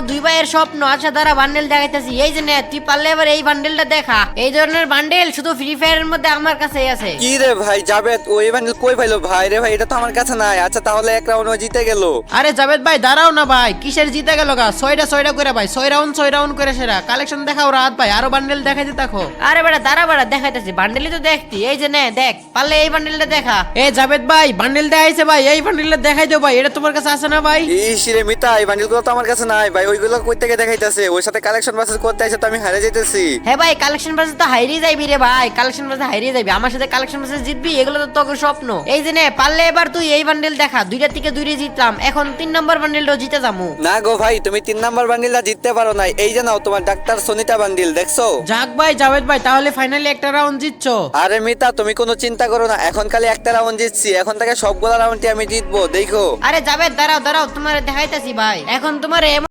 দুই ভাইয়ের স্বপ্ন। আচ্ছা দাঁড়া বান্ডেল দেখাইতেছি। এই যে নে, তুই পারলে এবার এই বান্ডেলটা দেখা। এই ধরনের বান্ডেল শুধু ফ্রি ফায়ারের মধ্যে আমার কাছেই আছে। কি রে ভাই জাবেদ, ওই বান্ডিল কই পাইলো ভাই? রে ভাই এটা তো আমার কাছে নাই। আচ্ছা তাহলে এক রাউন্ড জিতে গেল। আরে জাবেদ ভাই দাঁড়াও না ভাই, কিসের জিতে গেল গা? 6টা করে ভাই, 6 রাউন্ড করে সেরা কালেকশন দেখাও রাত ভাই, আরো বান্ডেল দেখাইতে থাকো। আরে বেটা দাঁড়া বেটা দেখাইতেছি, বান্ডেলই তো দেখতি। এই যে নে দেখ, পারলে এই বান্ডেলটা দেখা। এ জাবেদ ভাই বান্ডেল দেখাইছে ভাই, এই বান্ডেলটা দেখাই দাও ভাই, এটা তোমার কাছে আছে না ভাই? ইস রে মিতা, এই বান্ডিল গুলো তো আমার কাছে নাই ভাই। ওইগুলো কই থেকে দেখাইতেছে? ওর সাথে কালেকশন বাসেস করতে আইছে তো আমি হারে যাইতেছি। হ্যাঁ ভাই, কালেকশন বাসে তো হাইরিয়ে যাইবি রে ভাই, কালেকশন বাসে হাইরিয়ে যাবি। আমার সাথে কালেকশন বাসে জিতবি, এগুলো তো তোর স্বপ্ন। এই যে নে, পারলে এবার তুই এই বান্ডেল দেখা। দুইটা থেকে দুইটা জিতলাম, এখন 3 নম্বর বান্ডেলটাও জিতে যাবো। না গো ভাই, তুমি 3 নাম্বার বান্ডিলটা জিততে পারো নাই। এই যে নাও তোমার ডাক্তার সোনিতা বান্ডিল, দেখছো? যাক ভাই জাবেদ ভাই, তাহলে ফাইনালি একটা রাউন্ড জিতছো। আরে মিতা তুমি কোনো চিন্তা করো না, এখন খালি একটা রাউন্ড জিতছি, এখন থেকে সবগুলা রাউন্ডই আমি জিতবো, দেখো। আরে যাবে, দাঁড়াও দাঁড়াও, তোমার দেখাইতেছি ভাই। এখন তোমার